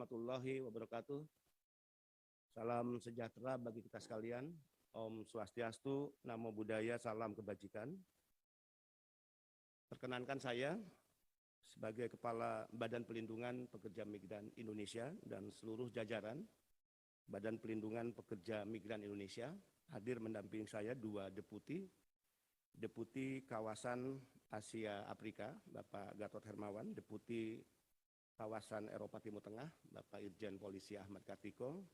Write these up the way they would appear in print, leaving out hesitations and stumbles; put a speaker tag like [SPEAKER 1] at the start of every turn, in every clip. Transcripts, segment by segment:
[SPEAKER 1] warahmatullahi wabarakatuh. Salam sejahtera bagi kita sekalian. Om Swastiastu, Namo Buddhaya, salam kebajikan. Perkenankan saya sebagai Kepala Badan Pelindungan Pekerja Migran Indonesia dan seluruh jajaran Badan Pelindungan Pekerja Migran Indonesia hadir mendampingi saya dua Deputi Kawasan Asia Afrika, Bapak Gatot Hermawan, Deputi Kawasan Eropa Timur Tengah, Bapak Irjen Polisi Ahmad Kartiko,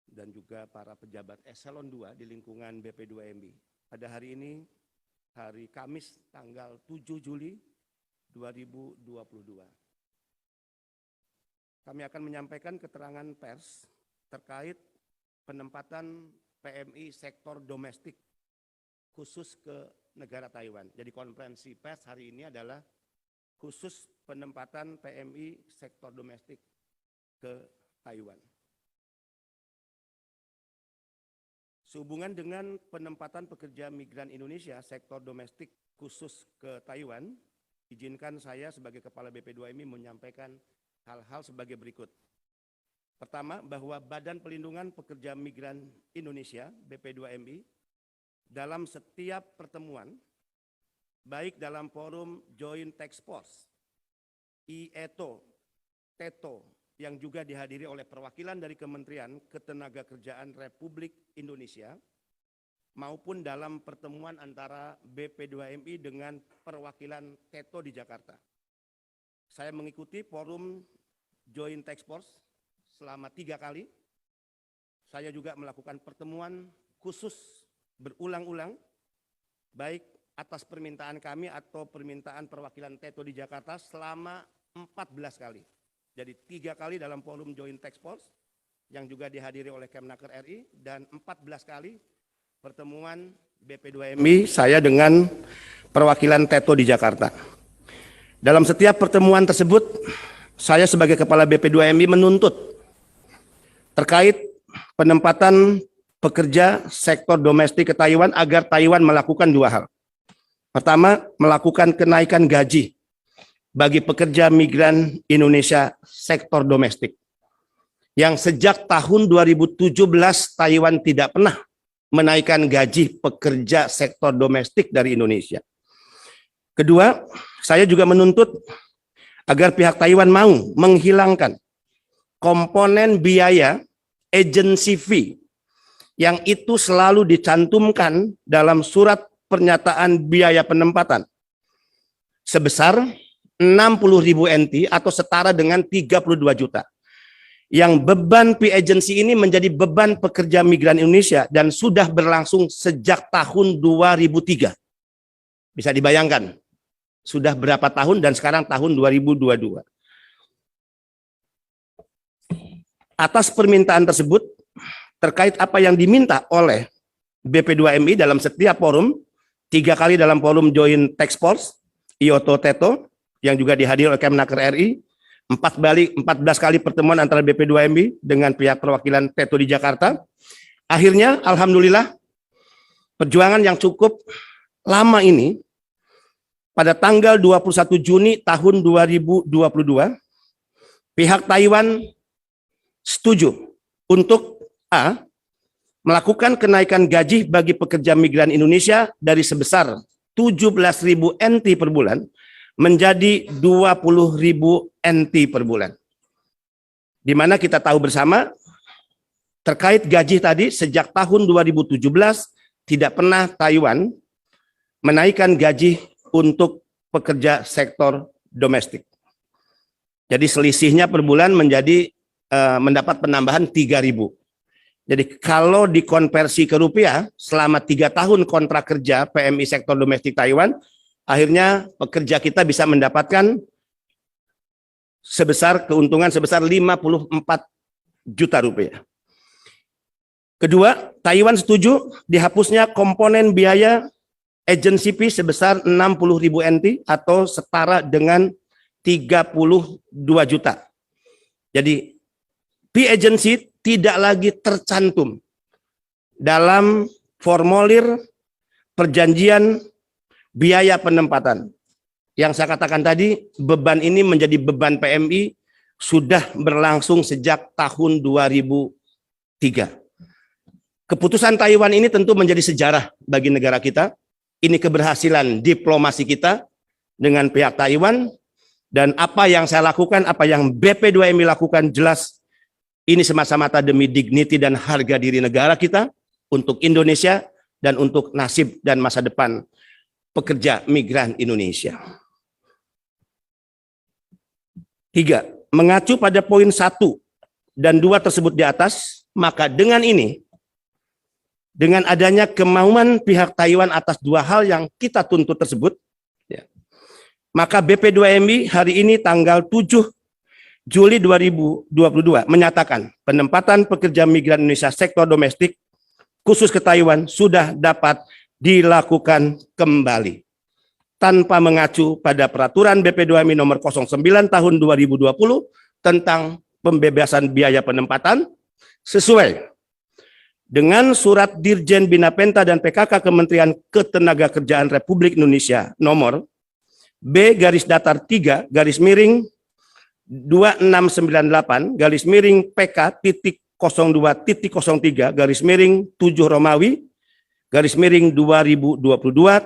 [SPEAKER 1] dan juga para pejabat Eselon 2 di lingkungan BP2MI. Pada hari ini, hari Kamis tanggal 7 Juli 2022. Kami akan menyampaikan keterangan pers terkait penempatan PMI sektor domestik khusus ke negara Taiwan. Jadi konferensi pers hari ini adalah khusus penempatan PMI sektor domestik ke Taiwan. Sehubungan dengan penempatan pekerja migran Indonesia sektor domestik khusus ke Taiwan, izinkan saya sebagai Kepala BP2MI menyampaikan hal-hal sebagai berikut. Pertama, bahwa Badan Pelindungan Pekerja Migran Indonesia BP2MI dalam setiap pertemuan, baik dalam forum Joint Task Force, IETO, TETO, yang juga dihadiri oleh perwakilan dari Kementerian Ketenagakerjaan Republik Indonesia, maupun dalam pertemuan antara BP2MI dengan perwakilan TETO di Jakarta. Saya mengikuti forum Joint Task Force selama 3 kali. Saya juga melakukan pertemuan khusus berulang-ulang, baik atas permintaan kami atau permintaan perwakilan TETO di Jakarta selama 14 kali. Jadi 3 kali dalam forum Joint Task Force yang juga dihadiri oleh Kemnaker RI dan 14 kali pertemuan BP2MI saya dengan perwakilan TETO di Jakarta. Dalam setiap pertemuan tersebut, saya sebagai Kepala BP2MI menuntut terkait penempatan pekerja sektor domestik ke Taiwan agar Taiwan melakukan 2 hal. Pertama, melakukan kenaikan gaji bagi pekerja migran Indonesia sektor domestik yang sejak tahun 2017 Taiwan tidak pernah menaikkan gaji pekerja sektor domestik dari Indonesia. Kedua, saya juga menuntut agar pihak Taiwan mau menghilangkan komponen biaya agency fee yang itu selalu dicantumkan dalam surat pernyataan biaya penempatan sebesar 60.000 NT atau setara dengan 32 juta. Yang beban fee agency ini menjadi beban pekerja migran Indonesia dan sudah berlangsung sejak tahun 2003. Bisa dibayangkan, sudah berapa tahun dan sekarang tahun 2022. Atas permintaan tersebut, terkait apa yang diminta oleh BP2MI dalam setiap forum, 3 kali dalam forum Joint Task Force, IOTO TETO, yang juga dihadiri oleh Kemnaker RI, 14 kali pertemuan antara BP2MI dengan pihak perwakilan TETO di Jakarta. Akhirnya, alhamdulillah, perjuangan yang cukup lama ini, pada tanggal 21 Juni tahun 2022, pihak Taiwan setuju untuk A, melakukan kenaikan gaji bagi pekerja migran Indonesia dari sebesar 17.000 NT per bulan menjadi 20.000 NT per bulan. Di mana kita tahu bersama terkait gaji tadi sejak tahun 2017 tidak pernah Taiwan menaikkan gaji untuk pekerja sektor domestik. Jadi selisihnya per bulan menjadi mendapat penambahan 3.000. Jadi kalau dikonversi ke rupiah, selama 3 tahun kontrak kerja PMI sektor domestik Taiwan, akhirnya pekerja kita bisa mendapatkan keuntungan sebesar 54 juta rupiah. Kedua, Taiwan setuju dihapusnya komponen biaya agency fee sebesar 60.000 NT atau setara dengan 32 juta. Jadi fee agency tidak lagi tercantum dalam formulir perjanjian biaya penempatan. Yang saya katakan tadi, beban ini menjadi beban PMI sudah berlangsung sejak tahun 2003. Keputusan Taiwan ini tentu menjadi sejarah bagi negara kita. Ini keberhasilan diplomasi kita dengan pihak Taiwan, dan apa yang saya lakukan, apa yang BP2MI lakukan jelas ini semata-mata demi dignity dan harga diri negara kita, untuk Indonesia, dan untuk nasib dan masa depan pekerja migran Indonesia. 3. Mengacu pada poin 1 dan 2 tersebut di atas, maka dengan ini, dengan adanya kemauan pihak Taiwan atas 2 hal yang kita tuntut tersebut, ya, maka BP2MI hari ini tanggal 7 Juli 2022 menyatakan penempatan pekerja migran Indonesia sektor domestik khusus ke Taiwan sudah dapat dilakukan kembali tanpa mengacu pada peraturan BP2MI nomor 09 tahun 2020 tentang pembebasan biaya penempatan sesuai dengan surat Dirjen Bina Penta dan PKK Kementerian Ketenagakerjaan Republik Indonesia nomor B-3 garis miring 2698 garis miring PK.02.03 garis miring 7 Romawi garis miring 2022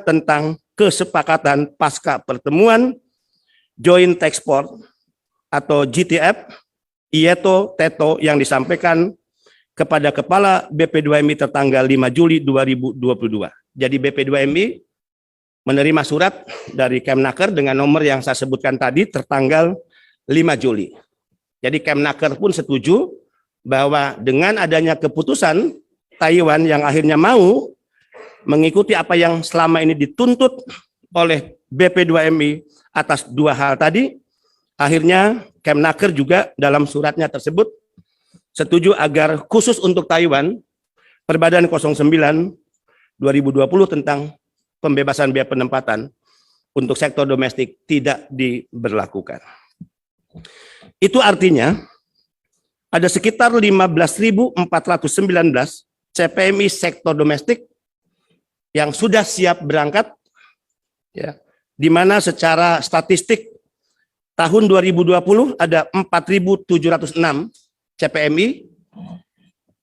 [SPEAKER 1] tentang kesepakatan pasca pertemuan Joint Task Force atau GTF IETO TETO yang disampaikan kepada Kepala BP2MI tertanggal 5 Juli 2022. Jadi BP2MI menerima surat dari Kemnaker dengan nomor yang saya sebutkan tadi tertanggal 5 Juli. Jadi Kemnaker pun setuju bahwa dengan adanya keputusan Taiwan yang akhirnya mau mengikuti apa yang selama ini dituntut oleh BP2MI atas 2 hal tadi, akhirnya Kemnaker juga dalam suratnya tersebut setuju agar khusus untuk Taiwan, Perbadan 09 2020 tentang pembebasan biaya penempatan untuk sektor domestik tidak diberlakukan. Itu artinya ada sekitar 15.419 CPMI sektor domestik yang sudah siap berangkat, ya, di mana secara statistik tahun 2020 ada 4.706 CPMI,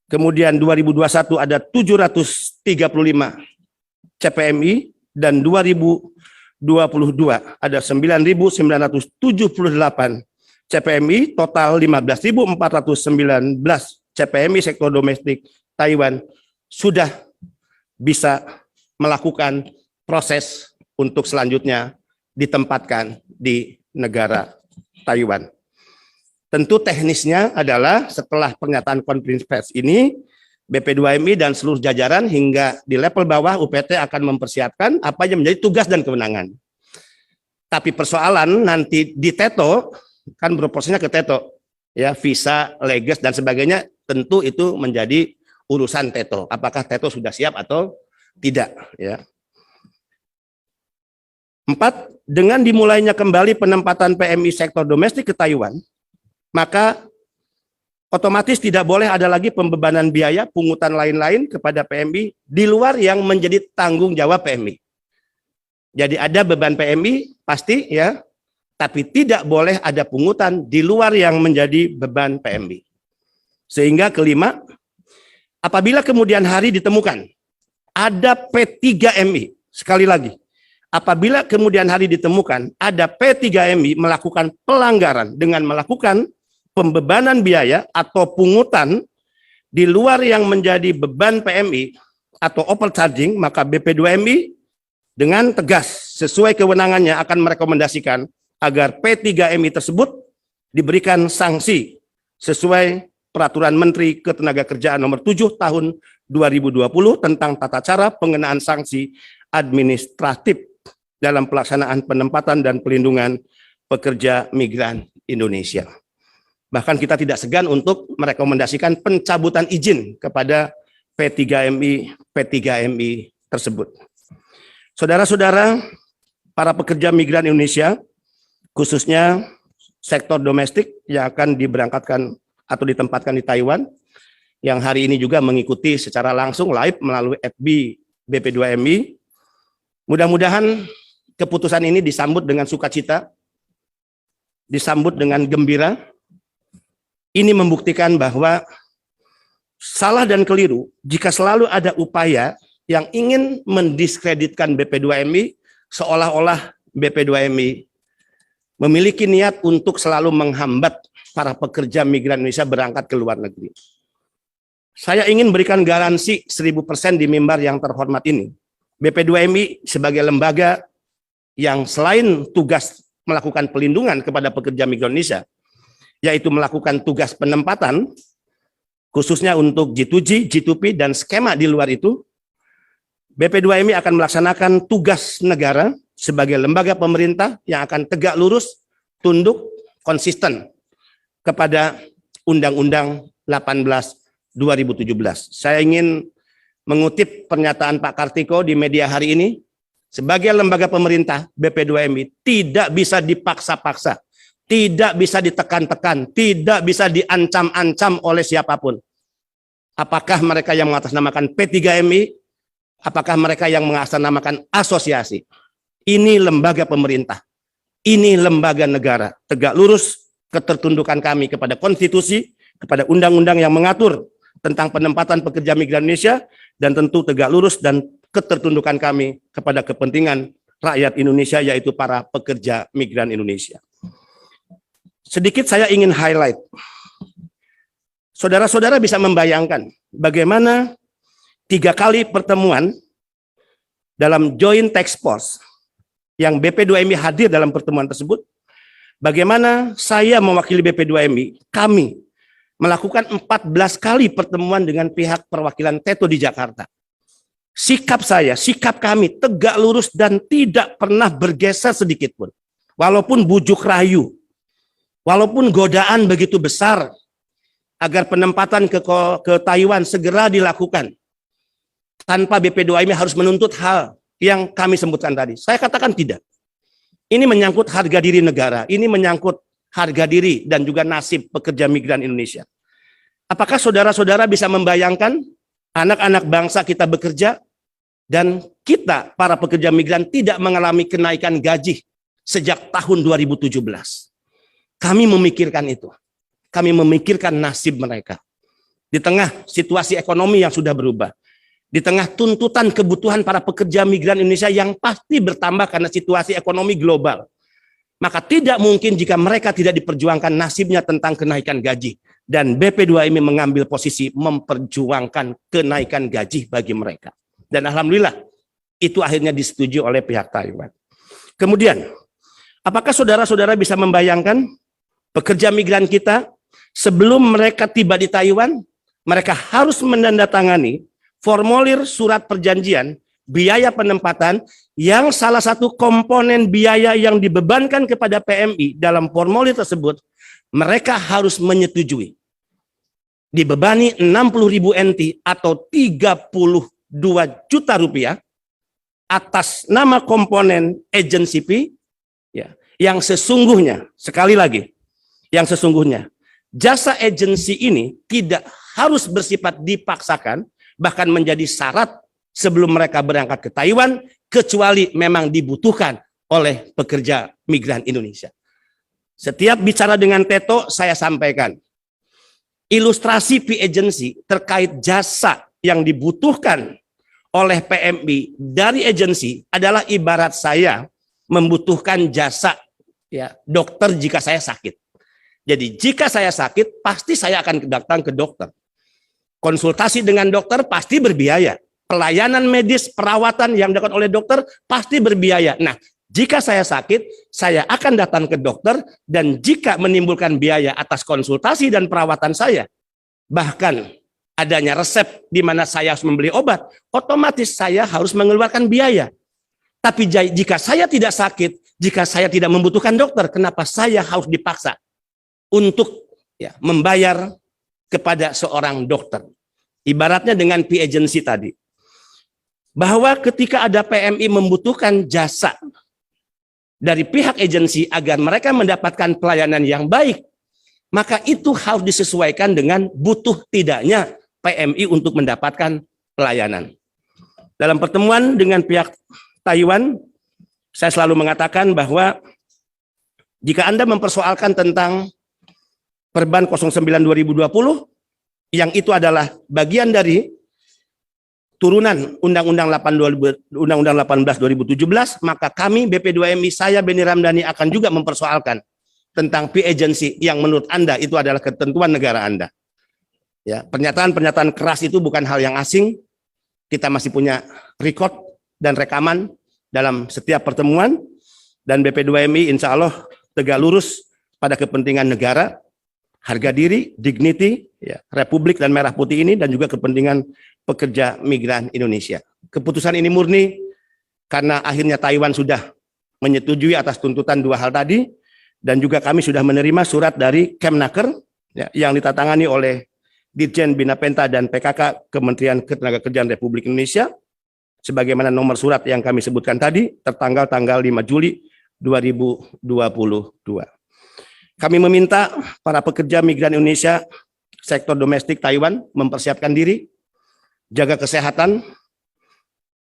[SPEAKER 1] kemudian 2021 ada 735 CPMI, dan 2022 ada 9.978 CPMI, total 15.419 CPMI sektor domestik Taiwan sudah bisa melakukan proses untuk selanjutnya ditempatkan di negara Taiwan. Tentu teknisnya adalah setelah pernyataan konferensi pers ini, BP2MI dan seluruh jajaran hingga di level bawah UPT akan mempersiapkan apa yang menjadi tugas dan kewenangan. Tapi persoalan nanti di TETO, kan berprosesnya ke TETO, ya, visa, leges, dan sebagainya, tentu itu menjadi urusan TETO. Apakah TETO sudah siap atau tidak, ya. 4. Dengan dimulainya kembali penempatan PMI sektor domestik ke Taiwan, maka otomatis tidak boleh ada lagi pembebanan biaya pungutan lain-lain kepada PMI di luar yang menjadi tanggung jawab PMI. Jadi ada beban PMI pasti, ya, tapi tidak boleh ada pungutan di luar yang menjadi beban PMI. Sehingga kelima, apabila kemudian hari ditemukan ada P3MI, sekali lagi, apabila kemudian hari ditemukan ada P3MI melakukan pelanggaran dengan melakukan pembebanan biaya atau pungutan di luar yang menjadi beban PMI atau overcharging, maka BP2MI dengan tegas sesuai kewenangannya akan merekomendasikan agar P3MI tersebut diberikan sanksi sesuai Peraturan Menteri Ketenagakerjaan nomor 7 tahun 2020 tentang tata cara pengenaan sanksi administratif dalam pelaksanaan penempatan dan pelindungan pekerja migran Indonesia. Bahkan kita tidak segan untuk merekomendasikan pencabutan izin kepada P3MI tersebut. Saudara-saudara, para pekerja migran Indonesia, khususnya sektor domestik yang akan diberangkatkan atau ditempatkan di Taiwan, yang hari ini juga mengikuti secara langsung live melalui FB BP2MI, mudah-mudahan keputusan ini disambut dengan sukacita, disambut dengan gembira, Ini membuktikan bahwa salah dan keliru jika selalu ada upaya yang ingin mendiskreditkan BP2MI seolah-olah BP2MI memiliki niat untuk selalu menghambat para pekerja migran Indonesia berangkat ke luar negeri. Saya ingin berikan garansi 1000% di mimbar yang terhormat ini. BP2MI sebagai lembaga yang selain tugas melakukan pelindungan kepada pekerja migran Indonesia, yaitu melakukan tugas penempatan, khususnya untuk G2G, G2P, dan skema di luar itu, BP2MI akan melaksanakan tugas negara sebagai lembaga pemerintah yang akan tegak lurus, tunduk, konsisten kepada Undang-Undang 18 2017. Saya ingin mengutip pernyataan Pak Kartiko di media hari ini, sebagai lembaga pemerintah, BP2MI tidak bisa dipaksa-paksa, tidak bisa ditekan-tekan, tidak bisa diancam-ancam oleh siapapun. Apakah mereka yang mengatasnamakan P3MI, apakah mereka yang mengatasnamakan asosiasi. Ini lembaga pemerintah, ini lembaga negara, tegak lurus ketertundukan kami kepada konstitusi, kepada undang-undang yang mengatur tentang penempatan pekerja migran Indonesia, dan tentu tegak lurus dan ketertundukan kami kepada kepentingan rakyat Indonesia, yaitu para pekerja migran Indonesia. Sedikit saya ingin highlight. Saudara-saudara bisa membayangkan bagaimana 3 kali pertemuan dalam Joint Task Force yang BP2MI hadir dalam pertemuan tersebut, bagaimana saya mewakili BP2MI, kami melakukan 14 kali pertemuan dengan pihak perwakilan TETO di Jakarta. Sikap saya, sikap kami tegak lurus dan tidak pernah bergeser sedikit pun. Walaupun bujuk rayu, walaupun godaan begitu besar agar penempatan ke Taiwan segera dilakukan, tanpa BP2MI harus menuntut hal yang kami sebutkan tadi. Saya katakan tidak. Ini menyangkut harga diri negara, ini menyangkut harga diri dan juga nasib pekerja migran Indonesia. Apakah saudara-saudara bisa membayangkan anak-anak bangsa kita bekerja dan kita para pekerja migran tidak mengalami kenaikan gaji sejak tahun 2017? Kami memikirkan itu. Kami memikirkan nasib mereka. Di tengah situasi ekonomi yang sudah berubah, di tengah tuntutan kebutuhan para pekerja migran Indonesia yang pasti bertambah karena situasi ekonomi global, maka tidak mungkin jika mereka tidak diperjuangkan nasibnya tentang kenaikan gaji. Dan BP2MI mengambil posisi memperjuangkan kenaikan gaji bagi mereka. Dan alhamdulillah, itu akhirnya disetujui oleh pihak Taiwan. Kemudian, apakah saudara-saudara bisa membayangkan pekerja migran kita sebelum mereka tiba di Taiwan, mereka harus menandatangani formulir surat perjanjian biaya penempatan yang salah satu komponen biaya yang dibebankan kepada PMI dalam formulir tersebut, mereka harus menyetujui. Dibebani 60.000 NT atau 32 juta rupiah atas nama komponen agency fee, ya, yang sesungguhnya, sekali lagi, yang sesungguhnya, jasa agensi ini tidak harus bersifat dipaksakan, bahkan menjadi syarat sebelum mereka berangkat ke Taiwan, kecuali memang dibutuhkan oleh pekerja migran Indonesia. Setiap bicara dengan TETO, saya sampaikan, ilustrasi fee agency terkait jasa yang dibutuhkan oleh PMI dari agensi adalah ibarat saya membutuhkan jasa, ya, dokter jika saya sakit. Jadi jika saya sakit, pasti saya akan datang ke dokter. Konsultasi dengan dokter pasti berbiaya. Pelayanan medis, perawatan yang dilakukan oleh dokter pasti berbiaya. Nah, jika saya sakit, saya akan datang ke dokter, dan jika menimbulkan biaya atas konsultasi dan perawatan saya, bahkan adanya resep di mana saya harus membeli obat, otomatis saya harus mengeluarkan biaya. Tapi jika saya tidak sakit, jika saya tidak membutuhkan dokter, kenapa saya harus dipaksa untuk, ya, membayar kepada seorang dokter? Ibaratnya dengan fee agency tadi, bahwa ketika ada PMI membutuhkan jasa dari pihak agensi agar mereka mendapatkan pelayanan yang baik, maka itu harus disesuaikan dengan butuh tidaknya PMI untuk mendapatkan pelayanan. Dalam pertemuan dengan pihak Taiwan, saya selalu mengatakan bahwa jika Anda mempersoalkan tentang Perban 09 2020 yang itu adalah bagian dari turunan Undang-Undang 18 2017, maka kami BP2MI, saya Benny Ramdhani akan juga mempersoalkan tentang fee agency yang menurut Anda itu adalah ketentuan negara Anda. Ya, pernyataan-pernyataan keras itu bukan hal yang asing. Kita masih punya record dan rekaman dalam setiap pertemuan, dan BP2MI insya Allah tegak lurus pada kepentingan negara, harga diri, dignity, ya, Republik dan Merah Putih ini, dan juga kepentingan pekerja migran Indonesia. Keputusan ini murni karena akhirnya Taiwan sudah menyetujui atas tuntutan dua hal tadi, dan juga kami sudah menerima surat dari Kemnaker ya, yang ditandatangani oleh Dirjen Bina Penta dan PKK Kementerian Ketenagakerjaan Republik Indonesia, sebagaimana nomor surat yang kami sebutkan tadi, tertanggal tanggal 5 Juli 2022. Kami meminta para pekerja migran Indonesia sektor domestik Taiwan mempersiapkan diri, jaga kesehatan,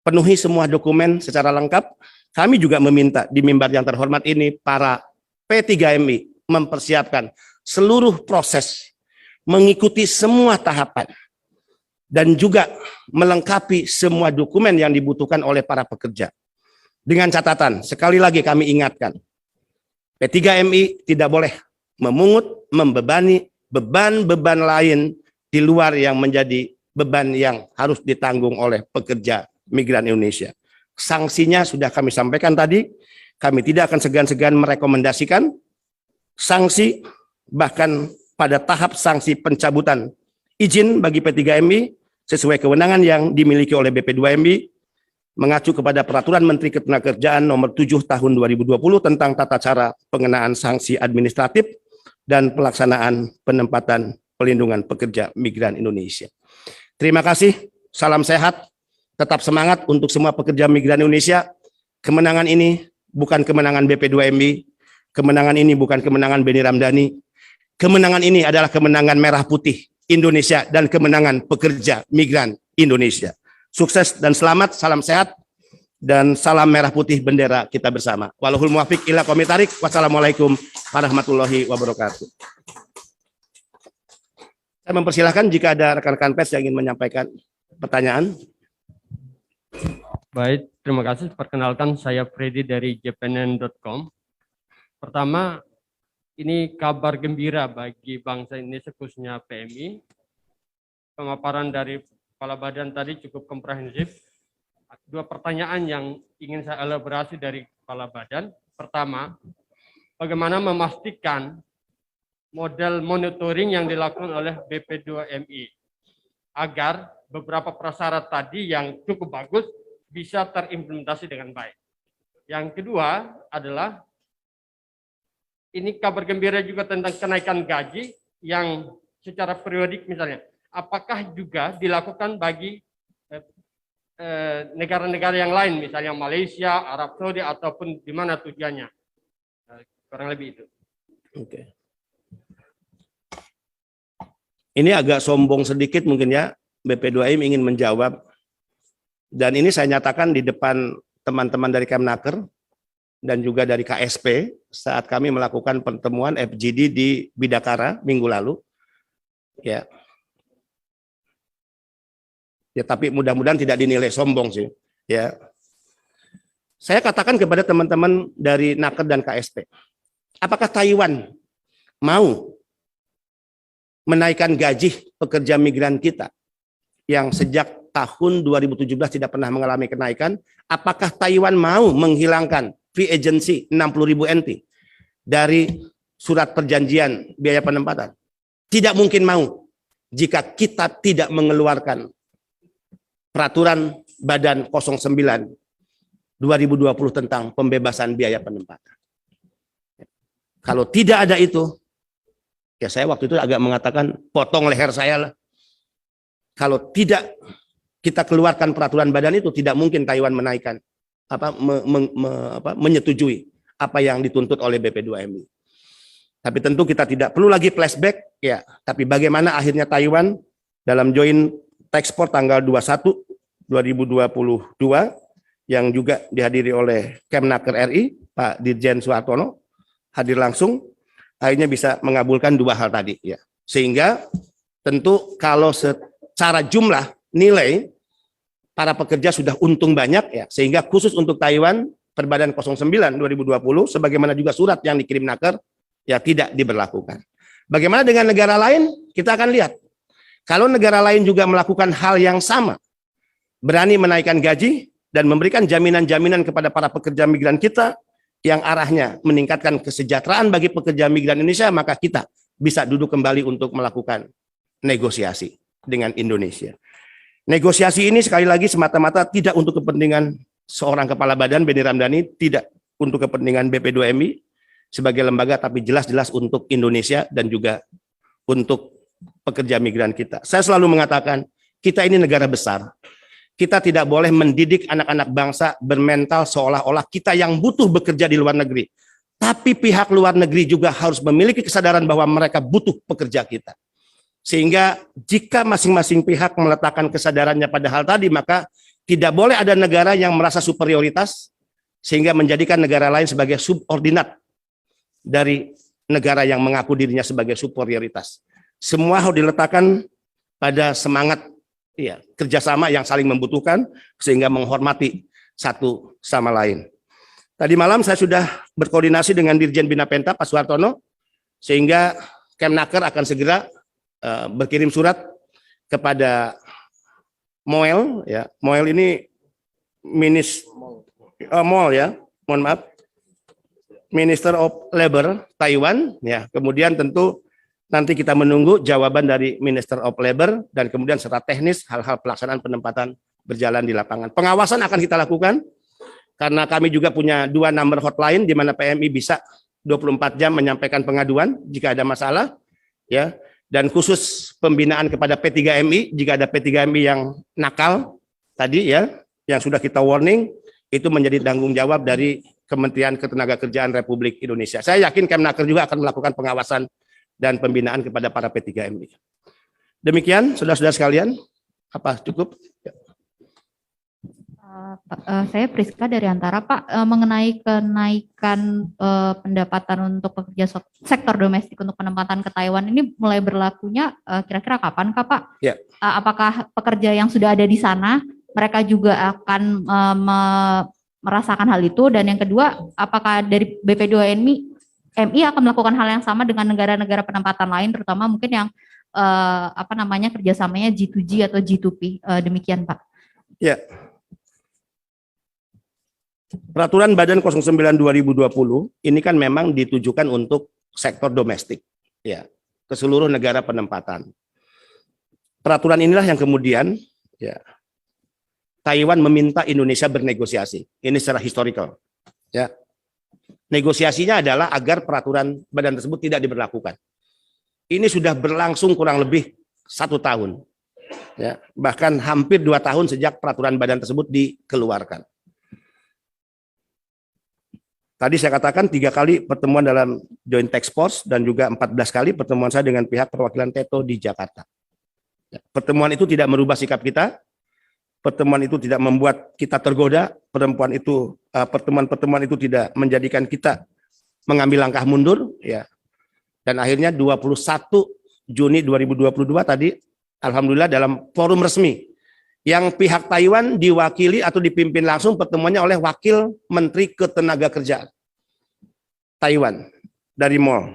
[SPEAKER 1] penuhi semua dokumen secara lengkap. Kami juga meminta di mimbar yang terhormat ini para P3MI mempersiapkan seluruh proses, mengikuti semua tahapan, dan juga melengkapi semua dokumen yang dibutuhkan oleh para pekerja. Dengan catatan, sekali lagi kami ingatkan, P3MI tidak boleh memungut, membebani beban-beban lain di luar yang menjadi beban yang harus ditanggung oleh pekerja migran Indonesia. Sanksinya sudah kami sampaikan tadi, kami tidak akan segan-segan merekomendasikan sanksi, bahkan pada tahap sanksi pencabutan izin bagi P3MI sesuai kewenangan yang dimiliki oleh BP2MI, mengacu kepada Peraturan Menteri Ketenagakerjaan Nomor 7 Tahun 2020 tentang tata cara pengenaan sanksi administratif dan pelaksanaan penempatan pelindungan pekerja migran Indonesia. Terima kasih, salam sehat, tetap semangat untuk semua pekerja migran Indonesia. Kemenangan ini bukan kemenangan BP2MI, kemenangan ini bukan kemenangan Benny Ramdhani, kemenangan ini adalah kemenangan Merah Putih Indonesia dan kemenangan pekerja migran Indonesia. Sukses dan selamat, salam sehat, dan salam Merah Putih bendera kita bersama. Wallahul muwaffiq ila aqwamit thoriq. Wassalamualaikum warahmatullahi wabarakatuh. Saya mempersilahkan jika ada rekan-rekan pers yang ingin menyampaikan pertanyaan.
[SPEAKER 2] Baik, terima kasih. Perkenalkan, saya Freddy dari jpnn.com. Pertama, ini kabar gembira bagi bangsa Indonesia, khususnya PMI. Pemaparan dari Kepala Badan tadi cukup komprehensif. Dua pertanyaan yang ingin saya elaborasi dari Kepala Badan. Pertama, bagaimana memastikan model monitoring yang dilakukan oleh BP2MI agar beberapa prasyarat tadi yang cukup bagus bisa terimplementasi dengan baik. Yang kedua adalah, ini kabar gembira juga tentang kenaikan gaji yang secara periodik misalnya. Apakah juga dilakukan bagi negara-negara yang lain, misalnya Malaysia, Arab Saudi, ataupun di mana tujuannya? Kurang lebih itu.
[SPEAKER 1] Oke. Ini agak sombong sedikit mungkin ya, BP2MI ingin menjawab. Dan ini saya nyatakan di depan teman-teman dari Kemnaker dan juga dari KSP saat kami melakukan pertemuan FGD di Bidakara minggu lalu. Ya. Ya, tapi mudah-mudahan tidak dinilai sombong sih. Ya. Saya katakan kepada teman-teman dari Naker dan KSP, apakah Taiwan mau menaikkan gaji pekerja migran kita yang sejak tahun 2017 tidak pernah mengalami kenaikan? Apakah Taiwan mau menghilangkan fee agency 60.000 NT dari surat perjanjian biaya penempatan? Tidak mungkin mau jika kita tidak mengeluarkan Peraturan Badan 09 2020 tentang pembebasan biaya penempatan. Kalau tidak ada itu, ya saya waktu itu agak mengatakan potong leher saya lah. Kalau tidak kita keluarkan peraturan badan itu, tidak mungkin Taiwan menaikkan menyetujui apa yang dituntut oleh BP2MI. Tapi tentu kita tidak perlu lagi flashback ya, tapi bagaimana akhirnya Taiwan dalam joint Taxport tanggal 21 2022 yang juga dihadiri oleh Kemnaker RI Pak Dirjen Suhartono hadir langsung, akhirnya bisa mengabulkan dua hal tadi ya. Sehingga tentu kalau secara jumlah nilai para pekerja sudah untung banyak ya, sehingga khusus untuk Taiwan Perbadan 09 2020 sebagaimana juga surat yang dikirim Naker ya tidak diberlakukan. Bagaimana dengan negara lain? Kita akan lihat. Kalau negara lain juga melakukan hal yang sama, berani menaikkan gaji dan memberikan jaminan-jaminan kepada para pekerja migran kita yang arahnya meningkatkan kesejahteraan bagi pekerja migran Indonesia, maka kita bisa duduk kembali untuk melakukan negosiasi dengan Indonesia. Negosiasi ini sekali lagi semata-mata tidak untuk kepentingan seorang kepala badan, Benny Ramdhani, tidak untuk kepentingan BP2MI sebagai lembaga, tapi jelas-jelas untuk Indonesia dan juga untuk pekerja migran kita. Saya selalu mengatakan, kita ini negara besar. Kita tidak boleh mendidik anak-anak bangsa bermental seolah-olah kita yang butuh bekerja di luar negeri. Tapi pihak luar negeri juga harus memiliki kesadaran bahwa mereka butuh pekerja kita. Sehingga jika masing-masing pihak meletakkan kesadarannya pada hal tadi, maka tidak boleh ada negara yang merasa superioritas sehingga menjadikan negara lain sebagai subordinat dari negara yang mengaku dirinya sebagai superioritas. Semua harus diletakkan pada semangat ya, kerjasama yang saling membutuhkan sehingga menghormati satu sama lain. Tadi malam saya sudah berkoordinasi dengan Dirjen Bina Penta Pak Suhartono sehingga Kemnaker akan segera berkirim surat kepada MOEL ya. MOEL ini Minister of Labor Taiwan ya. Kemudian tentu nanti kita menunggu jawaban dari Minister of Labor dan kemudian secara teknis hal-hal pelaksanaan penempatan berjalan di lapangan. Pengawasan akan kita lakukan karena kami juga punya 2 number hotline di mana PMI bisa 24 jam menyampaikan pengaduan jika ada masalah ya, dan khusus pembinaan kepada P3MI jika ada P3MI yang nakal tadi ya yang sudah kita warning itu menjadi tanggung jawab dari Kementerian Ketenagakerjaan Republik Indonesia. Saya yakin Kemnaker juga akan melakukan pengawasan dan pembinaan kepada para P3MI. Demikian, saudara-saudara sekalian, apa cukup?
[SPEAKER 3] Saya Priska dari Antara, Pak, mengenai kenaikan pendapatan untuk pekerja sektor domestik untuk penempatan ke Taiwan ini mulai berlakunya kira-kira kapan, Pak?
[SPEAKER 1] Ya.
[SPEAKER 3] Apakah pekerja yang sudah ada di sana mereka juga akan merasakan hal itu? Dan yang kedua, apakah dari BP2MI akan melakukan hal yang sama dengan negara-negara penempatan lain, terutama mungkin yang kerjasamanya G2G atau G2P, demikian Pak.
[SPEAKER 1] Ya. Peraturan Badan 09 2020 ini kan memang ditujukan untuk sektor domestik, ya, ke seluruh negara penempatan. Peraturan inilah yang kemudian, ya, Taiwan meminta Indonesia bernegosiasi. Ini secara historical, ya. Negosiasinya adalah agar peraturan badan tersebut tidak diberlakukan. Ini sudah berlangsung kurang lebih 1 tahun. Ya, bahkan hampir 2 tahun sejak peraturan badan tersebut dikeluarkan. Tadi saya katakan 3 kali pertemuan dalam Joint Task Force dan juga 14 kali pertemuan saya dengan pihak perwakilan TETO di Jakarta. Ya, pertemuan itu tidak merubah sikap kita. Pertemuan itu tidak membuat kita tergoda, pertemuan-pertemuan itu tidak menjadikan kita mengambil langkah mundur, ya. Dan akhirnya 21 Juni 2022 tadi, alhamdulillah dalam forum resmi, yang pihak Taiwan diwakili atau dipimpin langsung pertemuannya oleh Wakil Menteri Ketenagakerjaan Taiwan dari MOL.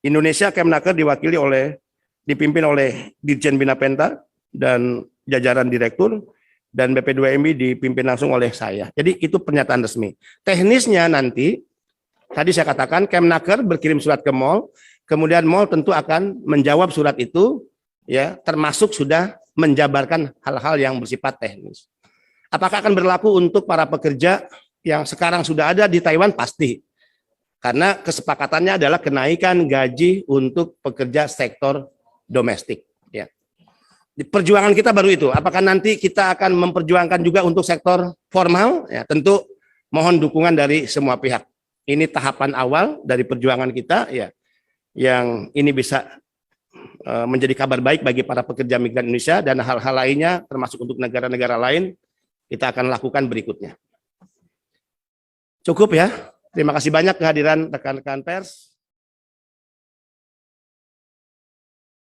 [SPEAKER 1] Indonesia Kemnaker dipimpin oleh Dirjen Bina Penta dan jajaran direktur, dan BP2MI dipimpin langsung oleh saya. Jadi itu pernyataan resmi. Teknisnya nanti, tadi saya katakan Kemnaker berkirim surat ke MOL, kemudian MOL tentu akan menjawab surat itu, ya, termasuk sudah menjabarkan hal-hal yang bersifat teknis. Apakah akan berlaku untuk para pekerja yang sekarang sudah ada di Taiwan? Pasti. Karena kesepakatannya adalah kenaikan gaji untuk pekerja sektor domestik. Di perjuangan kita baru itu. Apakah nanti kita akan memperjuangkan juga untuk sektor formal? Ya, tentu mohon dukungan dari semua pihak. Ini tahapan awal dari perjuangan kita, ya, yang ini bisa menjadi kabar baik bagi para pekerja migran Indonesia, dan hal-hal lainnya termasuk untuk negara-negara lain kita akan lakukan berikutnya. Cukup ya. Terima kasih banyak kehadiran rekan-rekan pers.